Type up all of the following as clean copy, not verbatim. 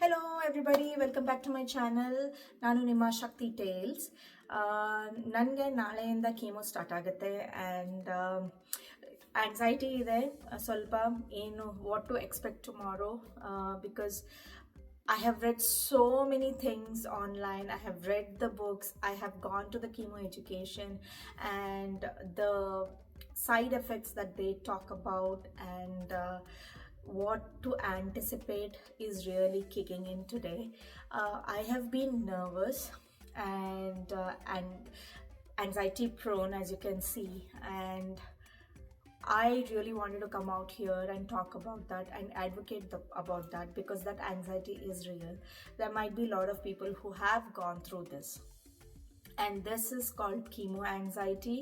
Hello everybody, welcome back to my channel. ನಾನು ನಿಮ್ಮ Shakti tales. ನನಗೆ ನಾಳೆಯಿಂದ ಕೀಮೋ ಸ್ಟಾರ್ಟ್ ಆಗುತ್ತೆ ಆ್ಯಂಡ್ ಆ್ಯಂಗ್ಸೈಟಿ ಇದೆ ಸ್ವಲ್ಪ. ಏನು what to expect tomorrow, because I have read so many things online. I have read the books. I have gone to the chemo education and the side effects that they talk about, and what to anticipate is really kicking in today. I have been nervous and anxiety prone, as you can see, and I really wanted to come out here and talk about that and advocate about that, because that anxiety is real. There might be a lot of people who have gone through this, and this is called chemo anxiety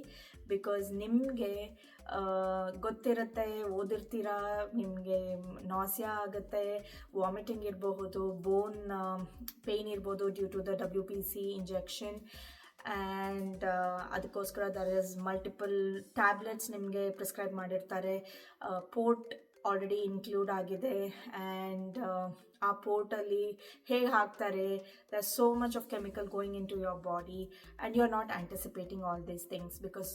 because ನಿಮಗೆ ಗೊತ್ತಿರುತ್ತೆ, ಓದಿರ್ತೀರಾ, ನಿಮಗೆ nausea ಆಗುತ್ತೆ, vomiting ಇರಬಹುದು, bone pain ಇರ್ಬೋದು due to the WPC injection. And ಅದಕ್ಕೋಸ್ಕರ there is multiple tablets ನಿಮಗೆ prescribe ಮಾಡಿರ್ತಾರೆ. Port already include ಆಗಿದೆ, ಆ್ಯಂಡ್ ಆ ಪೋರ್ಟಲ್ಲಿ ಹೇಗೆ ಹಾಕ್ತಾರೆ, there so much of chemical going into your body, and you are not anticipating all these things because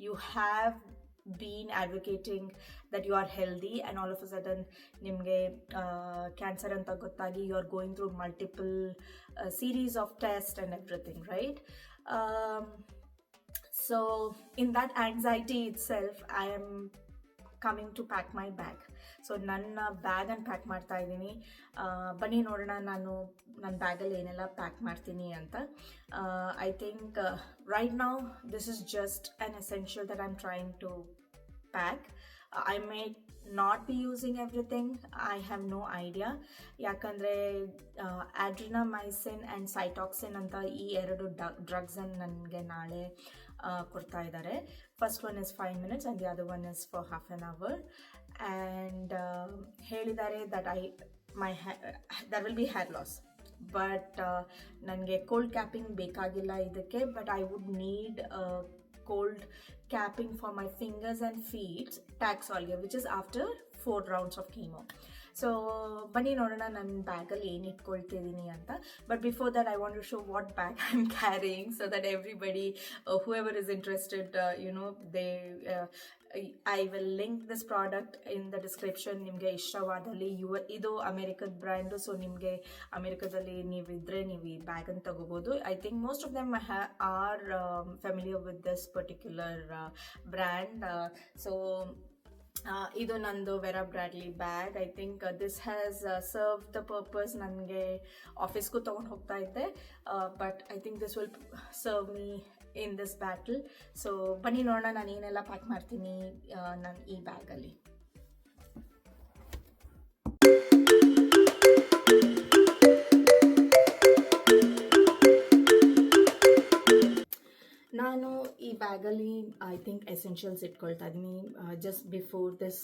you have been advocating that you are healthy, and all of a sudden nimge cancer anta gottagi you are going through multiple series of tests and everything, right? So in that anxiety itself, I am coming to pack my bag. So ನನ್ನ ಬ್ಯಾಗನ್ನು pack ಮಾಡ್ತಾ ಇದ್ದೀನಿ. ಬನ್ನಿ ನೋಡೋಣ ನಾನು ನನ್ನ ಬ್ಯಾಗಲ್ಲಿ ಏನೆಲ್ಲ ಪ್ಯಾಕ್ ಮಾಡ್ತೀನಿ ಅಂತ. I think right now this is just an essential that I am trying to pack. I may not be using everything, I have no idea. ಯಾಕಂದರೆ ಆಡ್ರಿನಮೈಸಿನ್ ಆ್ಯಂಡ್ ಸೈಟಾಕ್ಸಿನ್ ಅಂತ ಈ ಎರಡು ಡ್ರಗ್ಸನ್ನು ನನಗೆ ನಾಳೆ ಕೊಡ್ತಾ ಇದ್ದಾರೆ. First one is 5 minutes and the other one is for half an hour. And ಹೇಳಿದ್ದಾರೆ that there will be hair loss, but ನನಗೆ ಕೋಲ್ಡ್ ಕ್ಯಾಪಿಂಗ್ ಬೇಕಾಗಿಲ್ಲ ಇದಕ್ಕೆ, but I would need cold capping for my fingers and feet, Taxolia, which is after 4 rounds of chemo. So ಬನ್ನಿ ನೋಡೋಣ ನನ್ನ ಬ್ಯಾಗಲ್ಲಿ ಏನು ಇಟ್ಕೊಳ್ತಿದ್ದೀನಿ ಅಂತ. But before that I want to show what bag I am carrying, so that everybody whoever is interested, I will link this product in the description. ನಿಮಗೆ ಇಷ್ಟವಾದಲ್ಲಿ ಇದು ಅಮೆರಿಕದ ಬ್ರ್ಯಾಂಡು, ಸೊ ನಿಮಗೆ ಅಮೆರಿಕದಲ್ಲಿ ನೀವಿದ್ರೆ ನೀವು ಈ ಬ್ಯಾಗನ್ನು ತಗೋಬೋದು. I think most of them are familiar with this particular brand. So ಇದು ನಂದು vera broadly bag. I think this has serve the purpose. ನನಗೆ ಆಫೀಸ್ಗೂ ತೊಗೊಂಡು ಹೋಗ್ತಾ ಇದ್ದೆ, but I think this will serve me in this battle. So ಬನ್ನಿ ನೋಡೋಣ ನಾನು ಏನೆಲ್ಲ ಪ್ಯಾಕ್ ಮಾಡ್ತೀನಿ ನಾನು ಈ ಬ್ಯಾಗಲ್ಲಿ. ನಾನು ಈ ಬ್ಯಾಗಲ್ಲಿ ಐ ಥಿಂಕ್ ಎಸೆನ್ಷಿಯಲ್ಸ್ ಇಟ್ಕೊಳ್ತಾ ಇದ್ದೀನಿ. ಜಸ್ಟ್ ಬಿಫೋರ್ ದಿಸ್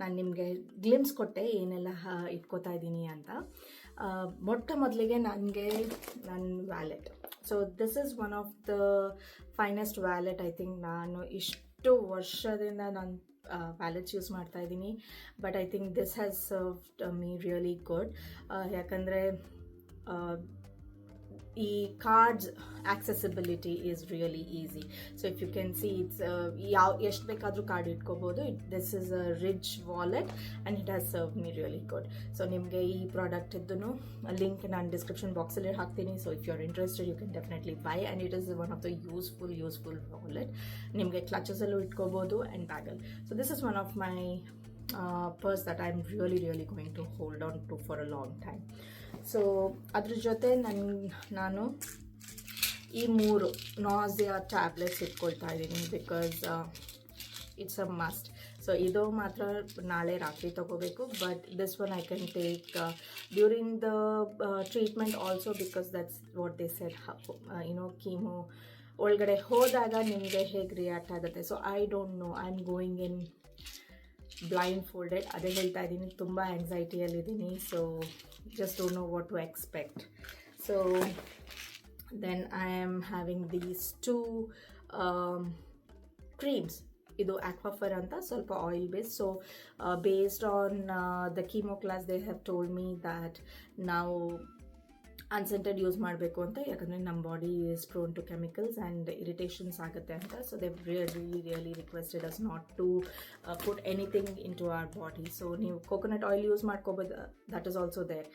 ನಾನು ನಿಮಗೆ ಗ್ಲಿಮ್ಸ್ ಕೊಟ್ಟೆ ಏನೆಲ್ಲ ಇಟ್ಕೋತಾ ಇದ್ದೀನಿ ಅಂತ. ಮೊಟ್ಟ ಮೊದಲಿಗೆ ನನಗೆ ನನ್ನ wallet. So this is one of the finest wallet. I think ನಾನು ಇಷ್ಟು ವರ್ಷದಿಂದ ನಾನು ವ್ಯಾಲೆಟ್ಸ್ ಯೂಸ್ ಮಾಡ್ತಾ ಇದ್ದೀನಿ, but I think this has served me really good. ಯಾಕಂದರೆ ಈ cards accessibility is really easy. So if you can see it's ಎಷ್ಟು ಬೇಕಾದರೂ ಕಾರ್ಡ್ ಇಟ್ಕೋಬೋದು. This is a rich wallet and it has serve me really good. So ನಿಮಗೆ ಈ product ಇದ್ದೂ link ನಾನು description ಬಾಕ್ಸಲ್ಲಿ ಹಾಕ್ತೀನಿ. So if you are interested you can definitely buy, and it is one of the useful wallet. ನಿಮಗೆ ಕ್ಲಚಸಲ್ಲೂ ಇಟ್ಕೋಬೋದು and ಬ್ಯಾಗಲ್ಲಿ. So this is one of my purse that I'm really going to hold on to for a long time. So ಅದ್ರ ಜೊತೆ ನಾನು ಈ 3 nausea tablets ಇಟ್ಕೊಳ್ತಾ ಇದ್ದೀನಿ, because it's a must. So ಇದು ಮಾತ್ರ ನಾಳೆ ರಾತ್ರಿ ತಗೋಬೇಕು, but this one I can take during the treatment also, because that's what they said. Chemo ಒಳಗಡೆ ಹೋದಾಗ ನಿಮಗೆ ಹೇಗೆ ರಿಯಾಕ್ಟ್ ಆಗುತ್ತೆ. So I don't know, I am going in blindfolded. ಅದೇ ಹೇಳ್ತಾ ಇದ್ದೀನಿ, ತುಂಬ ಆ್ಯಂಗ್ಸೈಟಿಯಲ್ಲಿದ್ದೀನಿ. So just don't know what to expect. So then I am having these 2 creams. ಇದು ಆಕ್ವಾಫರ್ ಅಂತ ಸ್ವಲ್ಪ oil base. So based on the chemo class they have told me that ನಾವು unscented use ಮಾಡಬೇಕು ಅಂತ, ಯಾಕಂದರೆ ನಮ್ಮ body is prone to chemicals and irritations ಆಗುತ್ತೆ ಅಂತ. So they really requested us not to put anything into our body. So ನೀವು coconut oil use ಮಾಡ್ಕೋಬೋದು, that is also there,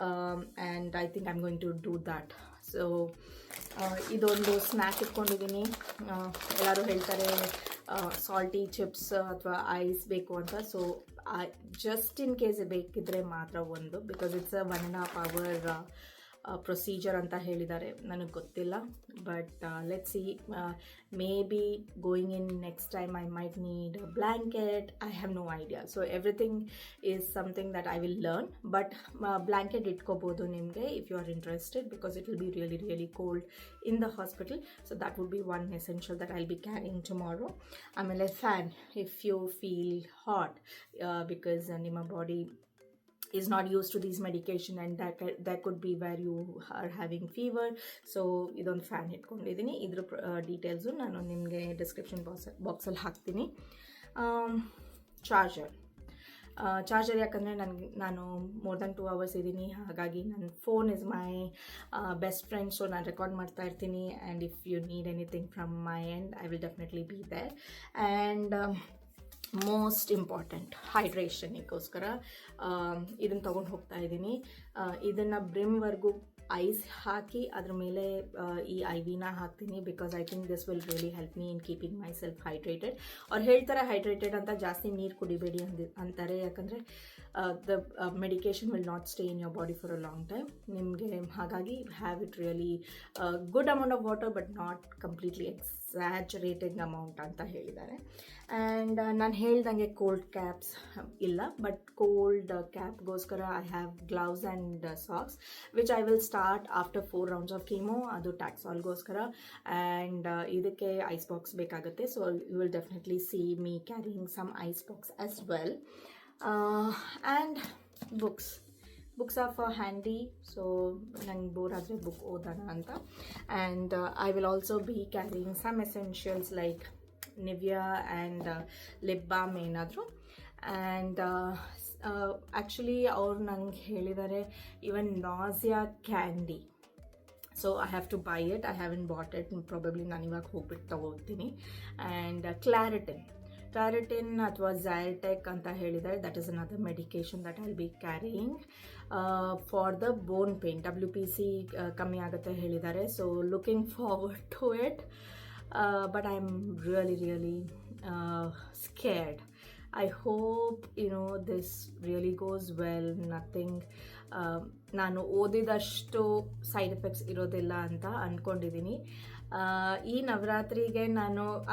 and I think I am going to do that. So ಇದೊಂದು snack ಇಟ್ಕೊಂಡಿದ್ದೀನಿ. ಎಲ್ಲರೂ ಹೇಳ್ತಾರೆ salty chips ಅಥವಾ ice ಬೇಕು ಅಂತ. So just in case ಬೇಕಿದ್ರೆ ಮಾತ್ರ ಒಂದು, because it's a 1.5 hour procedure ಅಂತ ಹೇಳಿದ್ದಾರೆ. ನನಗೆ ಗೊತ್ತಿಲ್ಲ, but let's see, maybe going in next time I might need a blanket. I have no idea. So everything is something that I will learn. But blanket ಇಟ್ಕೋಬೋದು ನಿಮಗೆ if you are interested, because it will be really cold in the hospital. So that would be one essential that I will be carrying tomorrow. ಆಮೇಲೆ fan if you feel hot, because ನಿಮ್ಮ body is not used to these medication, and that could be where you are having fever. So idon fan ಇಟ್ಕೊಂಡಿದ್ದೀನಿ. ಇದ್ರ details ನಾನು ನಿಮಗೆ description ಬಾಕ್ಸಲ್ಲಿ ಹಾಕ್ತೀನಿ. Charger ಯಾಕಂದರೆ ನಾನು ಮೋರ್ ದೆನ್ 2 hours ಇದ್ದೀನಿ, ಹಾಗಾಗಿ ನನ್ನ phone is my best friend. So ನಾನು ರೆಕಾರ್ಡ್ ಮಾಡ್ತಾ ಇರ್ತೀನಿ, and if you need anything from my end I will definitely be there. And most important ಹೈಡ್ರೇಷನಿಗೋಸ್ಕರ ಇದನ್ನು ತೊಗೊಂಡು ಹೋಗ್ತಾ ಇದ್ದೀನಿ. ಇದನ್ನು ಬ್ರಿಮ್ವರೆಗೂ ಐಸ್ ಹಾಕಿ ಅದ್ರ ಮೇಲೆ ಈ ಐವಿನ ಹಾಕ್ತೀನಿ, because I think this will really help me in keeping my self hydrated. ಅವ್ರು ಹೇಳ್ತಾರೆ ಹೈಡ್ರೇಟೆಡ್ ಅಂತ, ಜಾಸ್ತಿ ನೀರು ಕುಡಿಬೇಡಿ ಅಂತಾರೆ, ಯಾಕಂದರೆ the medication will not stay in your body for a long time ನಿಮಗೆ. ಹಾಗಾಗಿ have it really good amount of water, but not completely saturated amount ಅಂತ ಹೇಳಿದ್ದಾರೆ. ಆ್ಯಂಡ್ ನಾನು ಹೇಳ್ದಂಗೆ ಕೋಲ್ಡ್ ಕ್ಯಾಪ್ಸ್ ಇಲ್ಲ, ಬಟ್ ಕೋಲ್ಡ್ ಕ್ಯಾಪ್ಗೋಸ್ಕರ I have gloves and socks which I will start after 4 rounds of chemo. ಅದು ಟ್ಯಾಕ್ಸಾಲ್ಗೋಸ್ಕರ. ಆ್ಯಂಡ್ ಇದಕ್ಕೆ ice box ಬೇಕಾಗುತ್ತೆ. So you will definitely see me carrying some ice box as well. And books are for handy, so nange bore ಆದರೆ book ಓದೋಣ ಅಂತ. And I will also be carrying some essentials like Nivea and lip balm ಏನಾದರೂ. And actually ಅವ್ರು ನಂಗೆ ಹೇಳಿದ್ದಾರೆ even nausea candy. So I have to buy it. I haven't bought it. Probably ನಾನು ಇವಾಗ ಹೋಗ್ಬಿಟ್ಟು ತೊಗೋತೀನಿ. ಆ್ಯಂಡ್ ಕ್ಲಾರಿಟಿನ್ ಅಥವಾ ಝೈಟೆಕ್ ಅಂತ ಹೇಳಿದ್ದಾರೆ. That is another medication that I will be carrying for the bone pain. WPC ಕಮ್ಮಿ ಆಗುತ್ತೆ ಹೇಳಿದ್ದಾರೆ. So looking forward to it, but I am really scared. I hope this really goes well. Nothing ನಾನು ಓದಿದಷ್ಟು side effects ಇರೋದಿಲ್ಲ ಅಂತ ಅಂದ್ಕೊಂಡಿದ್ದೀನಿ. ಈ ನವರಾತ್ರಿಗೆ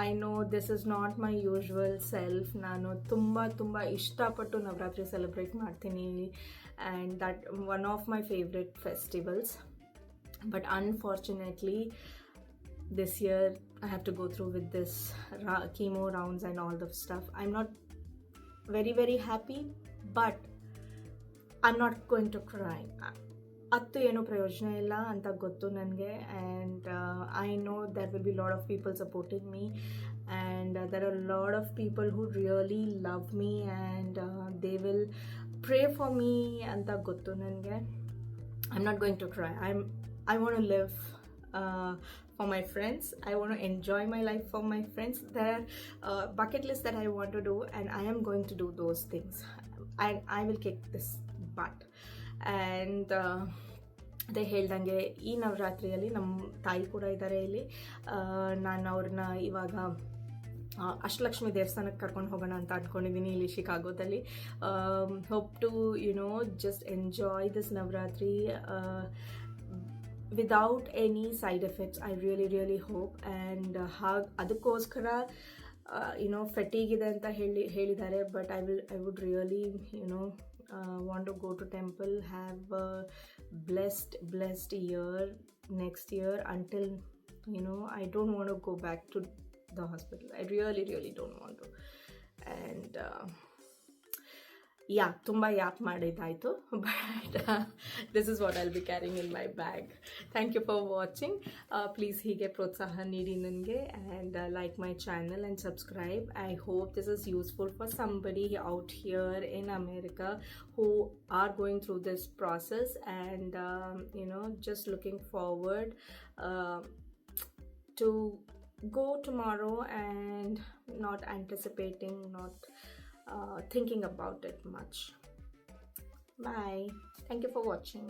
I know this is not my usual self. ನಾನು ತುಂಬ ಇಷ್ಟಪಟ್ಟು ನವರಾತ್ರಿ ಸೆಲೆಬ್ರೇಟ್ ಮಾಡ್ತೀನಿ, and that one of my favourite festivals. But unfortunately this year I have to go through with this chemo rounds and all the stuff. I'm not very happy, but I'm not going to cry. ಅತ್ತು ಏನೂ ಪ್ರಯೋಜನ ಇಲ್ಲ ಅಂತ ಗೊತ್ತು ನನಗೆ. And I know there will be a lot of people supporting me, and there are a lot of people who really love me, and they will pray for me ಅಂತ ಗೊತ್ತು ನನಗೆ. I'm not going to cry. I want to live for my friends. I want to enjoy my life for my friends. There are bucket list that I want to do, and I am going to do those things. I will kick this butt. And ಅದೇ ಹೇಳ್ದಂಗೆ ಈ ನವರಾತ್ರಿಯಲ್ಲಿ ನಮ್ಮ ತಾಯಿ ಕೂಡ ಇದ್ದಾರೆ ಇಲ್ಲಿ. ನಾನು ಅವ್ರನ್ನ ಇವಾಗ ಅಷ್ಟಲಕ್ಷ್ಮಿ ದೇವಸ್ಥಾನಕ್ಕೆ ಕರ್ಕೊಂಡು ಹೋಗೋಣ ಅಂತ ಅಂದ್ಕೊಂಡಿದ್ದೀನಿ ಇಲ್ಲಿ ಶಿಕಾಗೋದಲ್ಲಿ. Hope to just enjoy this Navratri without any side effects. I really hope. And ಅದಕ್ಕೋಸ್ಕರ ಫೆಟಿಗ್ ಇದೆ ಅಂತ ಹೇಳಿದ್ದಾರೆ. But I would really want to go to temple, have a blessed year next year. Until I don't want to go back to the hospital. I really don't want to. And ತುಂಬ yap ಮಾಡಿದ್ದಾಯಿತು, but this is what I'll be carrying in my bag. Thank you for watching. Please ಹೀಗೆ ಪ್ರೋತ್ಸಾಹ ನೀಡಿ ನನಗೆ, and like my channel and subscribe. I hope this is useful for somebody out here in America who are going through this process, and just looking forward to go tomorrow and not anticipating, not thinking about it much. Bye. Thank you for watching.